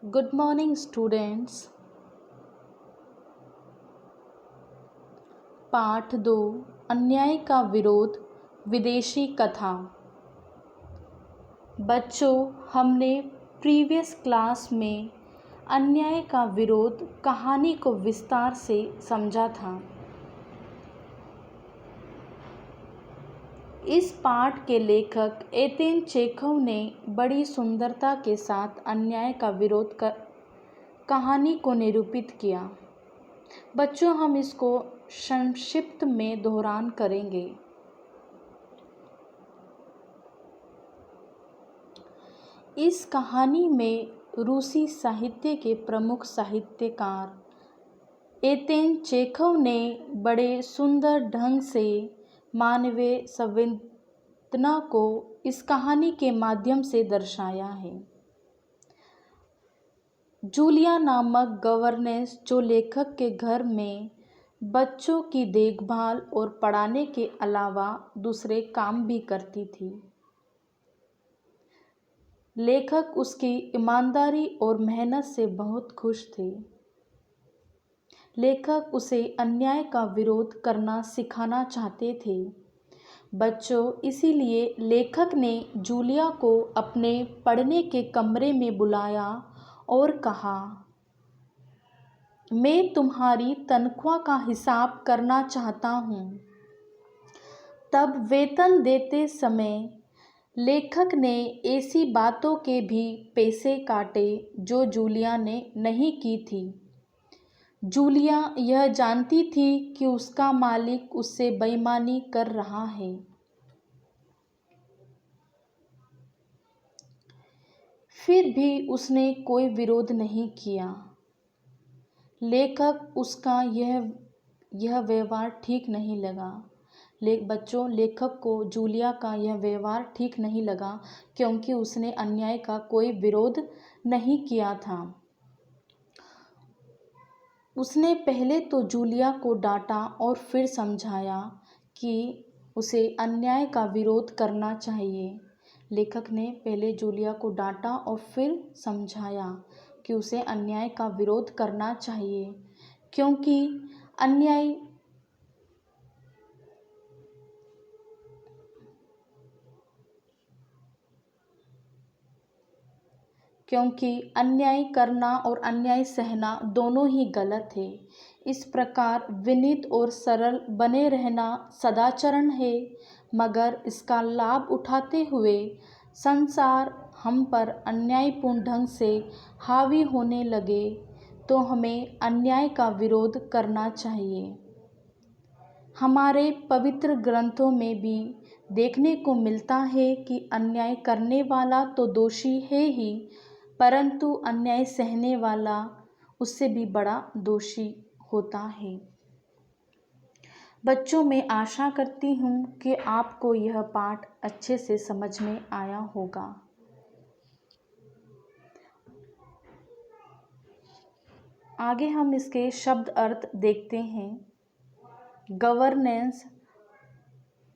Good morning students. पाठ 2 अन्याय का विरोध विदेशी कथा। बच्चों, हमने प्रीवियस क्लास में अन्याय का विरोध कहानी को विस्तार से समझा था। इस पाठ के लेखक एतेन चेखव ने बड़ी सुंदरता के साथ अन्याय का विरोध कर कहानी को निरूपित किया। बच्चों, हम इसको संक्षिप्त में दोहरान करेंगे। इस कहानी में रूसी साहित्य के प्रमुख साहित्यकार एतेन चेखव ने बड़े सुंदर ढंग से मानवीय संवेदना को इस कहानी के माध्यम से दर्शाया है। जूलिया नामक गवर्नेंस जो लेखक के घर में बच्चों की देखभाल और पढ़ाने के अलावा दूसरे काम भी करती थी। लेखक उसकी ईमानदारी और मेहनत से बहुत खुश थे। लेखक उसे अन्याय का विरोध करना सिखाना चाहते थे। बच्चों, इसीलिए लेखक ने जूलिया को अपने पढ़ने के कमरे में बुलाया और कहा, मैं तुम्हारी तनख्वाह का हिसाब करना चाहता हूँ। तब वेतन देते समय लेखक ने ऐसी बातों के भी पैसे काटे जो जूलिया ने नहीं की थी। जूलिया यह जानती थी कि उसका मालिक उससे बेईमानी कर रहा है। फिर भी उसने कोई विरोध नहीं किया। लेखक उसका यह व्यवहार ठीक नहीं लगा। बच्चों, लेखक को जूलिया का यह व्यवहार ठीक नहीं लगा क्योंकि उसने अन्याय का कोई विरोध नहीं किया था। उसने पहले तो जूलिया को डांटा और फिर समझाया कि उसे अन्याय का विरोध करना चाहिए। लेखक ने पहले जूलिया को डांटा और फिर समझाया कि उसे अन्याय का विरोध करना चाहिए क्योंकि अन्याय करना और अन्याय सहना दोनों ही गलत है। इस प्रकार विनीत और सरल बने रहना सदाचरण है, मगर इसका लाभ उठाते हुए संसार हम पर अन्यायपूर्ण ढंग से हावी होने लगे तो हमें अन्याय का विरोध करना चाहिए। हमारे पवित्र ग्रंथों में भी देखने को मिलता है कि अन्याय करने वाला तो दोषी है ही, परंतु अन्याय सहने वाला उससे भी बड़ा दोषी होता है। बच्चों, मैं आशा करती हूँ कि आपको यह पाठ अच्छे से समझ में आया होगा। आगे हम इसके शब्द अर्थ देखते हैं। गवर्नेंस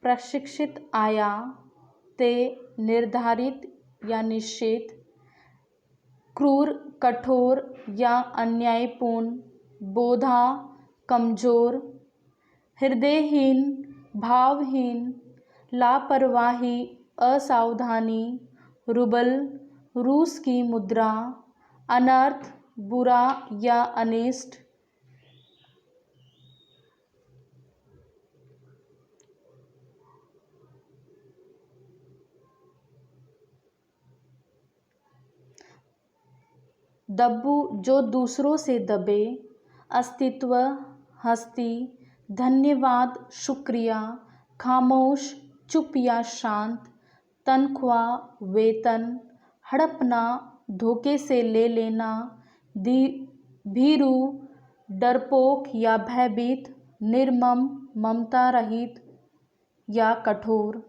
प्रशिक्षित आया ते निर्धारित या निश्चित, क्रूर, कठोर या अन्यायपूर्ण, बोधा, कमजोर, हृदयहीन, भावहीन, लापरवाही, असावधानी, रुबल, रूस की मुद्रा, अनर्थ, बुरा या अनिष्ट, दब्बू जो दूसरों से दबे, अस्तित्व, हस्ती, धन्यवाद, शुक्रिया, खामोश, चुप या शांत, तनख्वाह, वेतन, हड़पना, धोखे से ले लेना, भीरू, डरपोक या भयभीत, निर्मम, ममता रहित या कठोर,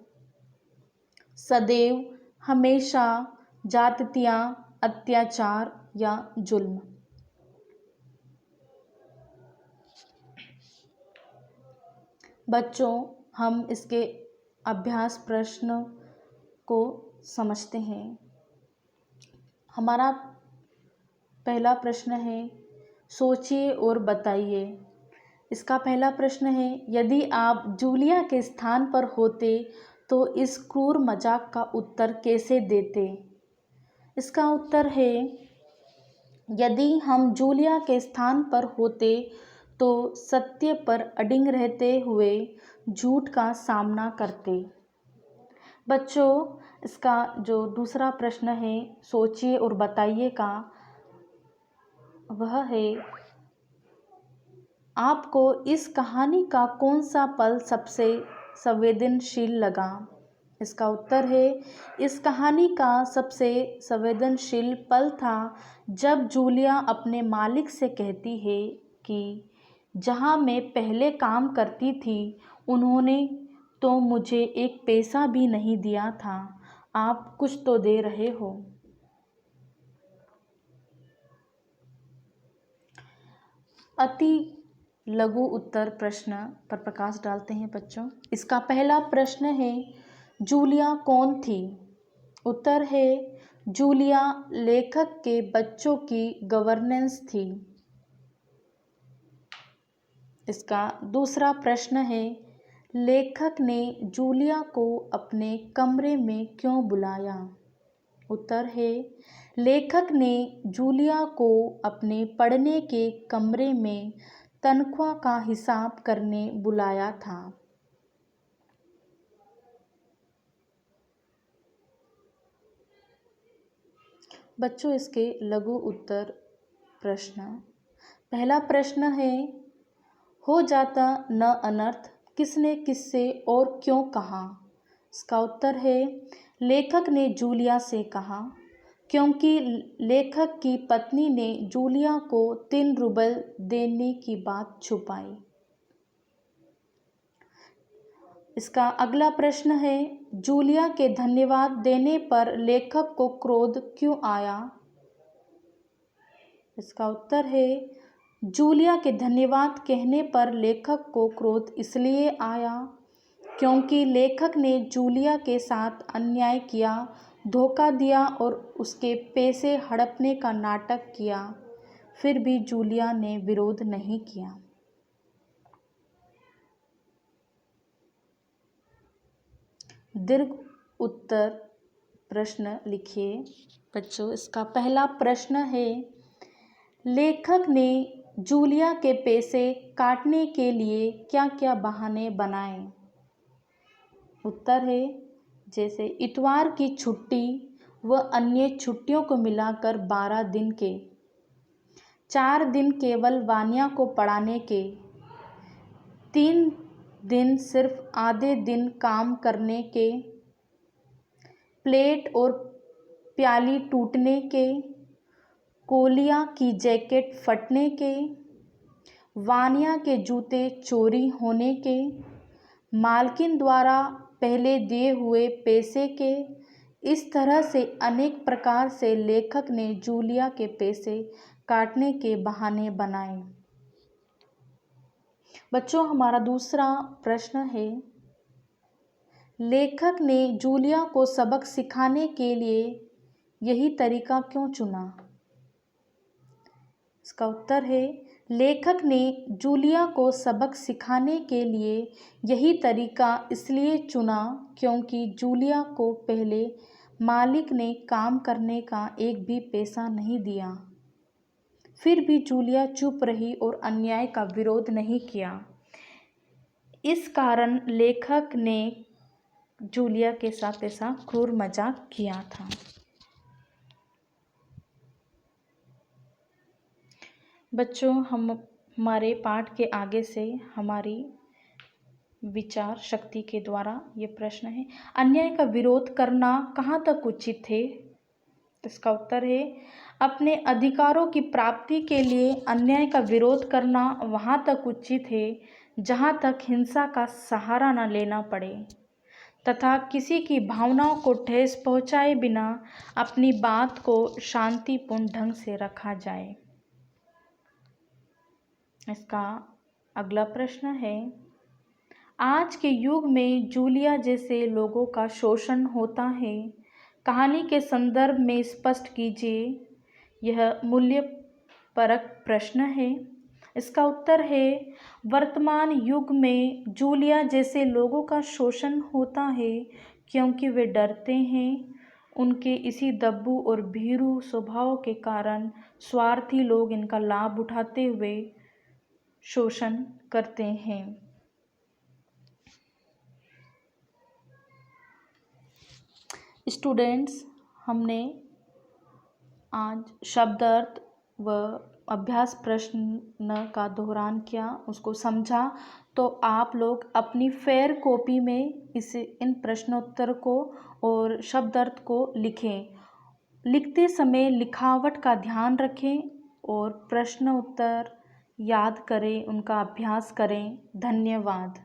सदैव, हमेशा, जातियाँ, अत्याचार या जुल्म। बच्चों, हम इसके अभ्यास प्रश्न को समझते हैं। हमारा पहला प्रश्न है सोचिए और बताइए। इसका पहला प्रश्न है यदि आप जूलिया के स्थान पर होते तो इस क्रूर मजाक का उत्तर कैसे देते। इसका उत्तर है यदि हम जूलिया के स्थान पर होते तो सत्य पर अडिग रहते हुए झूठ का सामना करते। बच्चों, इसका जो दूसरा प्रश्न है सोचिए और बताइए का, वह है आपको इस कहानी का कौन सा पल सबसे संवेदनशील लगा। इसका उत्तर है इस कहानी का सबसे संवेदनशील पल था जब जूलिया अपने मालिक से कहती है कि जहाँ मैं पहले काम करती थी उन्होंने तो मुझे एक पैसा भी नहीं दिया था, आप कुछ तो दे रहे हो। अति लघु उत्तर प्रश्न पर प्रकाश डालते हैं बच्चों। इसका पहला प्रश्न है जूलिया कौन थी। उत्तर है जूलिया लेखक के बच्चों की गवर्नेंस थी। इसका दूसरा प्रश्न है लेखक ने जूलिया को अपने कमरे में क्यों बुलाया। उत्तर है लेखक ने जूलिया को अपने पढ़ने के कमरे में तनख्वाह का हिसाब करने बुलाया था। बच्चों, इसके लघु उत्तर प्रश्न। पहला प्रश्न है हो जाता न अनर्थ, किसने किससे और क्यों कहा। इसका उत्तर है लेखक ने जूलिया से कहा क्योंकि लेखक की पत्नी ने जूलिया को 3 रूबल देने की बात छुपाई। इसका अगला प्रश्न है जूलिया के धन्यवाद देने पर लेखक को क्रोध क्यों आया। इसका उत्तर है जूलिया के धन्यवाद कहने पर लेखक को क्रोध इसलिए आया क्योंकि लेखक ने जूलिया के साथ अन्याय किया, धोखा दिया और उसके पैसे हड़पने का नाटक किया, फिर भी जूलिया ने विरोध नहीं किया। दीर्घ उत्तर प्रश्न लिखिए। बच्चों, इसका पहला प्रश्न है लेखक ने जूलिया के पैसे काटने के लिए क्या क्या बहाने बनाए। उत्तर है जैसे इतवार की छुट्टी व अन्य छुट्टियों को मिलाकर 12 दिन के, 4 दिन केवल वानिया को पढ़ाने के, 3 दिन सिर्फ आधे दिन काम करने के, प्लेट और प्याली टूटने के, कोलिया की जैकेट फटने के, वानिया के जूते चोरी होने के, मालकिन द्वारा पहले दिए हुए पैसे के। इस तरह से अनेक प्रकार से लेखक ने जूलिया के पैसे काटने के बहाने बनाए। बच्चों, हमारा दूसरा प्रश्न है लेखक ने जूलिया को सबक सिखाने के लिए यही तरीका क्यों चुना। इसका उत्तर है लेखक ने जूलिया को सबक सिखाने के लिए यही तरीका इसलिए चुना क्योंकि जूलिया को पहले मालिक ने काम करने का एक भी पैसा नहीं दिया, फिर भी जूलिया चुप रही और अन्याय का विरोध नहीं किया। इस कारण लेखक ने जूलिया के साथ ऐसा क्रूर मजाक किया था। बच्चों, हमारे पाठ के आगे से हमारी विचार शक्ति के द्वारा ये प्रश्न है अन्याय का विरोध करना कहाँ तक उचित है। इसका उत्तर है अपने अधिकारों की प्राप्ति के लिए अन्याय का विरोध करना वहाँ तक उचित है जहाँ तक हिंसा का सहारा न लेना पड़े तथा किसी की भावनाओं को ठेस पहुँचाए बिना अपनी बात को शांतिपूर्ण ढंग से रखा जाए। इसका अगला प्रश्न है आज के युग में जूलिया जैसे लोगों का शोषण होता है, कहानी के संदर्भ में स्पष्ट कीजिए यह मूल्य परक प्रश्न है। इसका उत्तर है वर्तमान युग में जूलिया जैसे लोगों का शोषण होता है क्योंकि वे डरते हैं। उनके इसी दब्बू और भीरू स्वभाव के कारण स्वार्थी लोग इनका लाभ उठाते हुए शोषण करते हैं। स्टूडेंट्स, हमने आज शब्द अर्थ व अभ्यास प्रश्न का दोहरान किया, उसको समझा। तो आप लोग अपनी फेयर कॉपी में इन प्रश्नोत्तर को और शब्द अर्थ को लिखें। लिखते समय लिखावट का ध्यान रखें और प्रश्न उत्तर याद करें, उनका अभ्यास करें। धन्यवाद।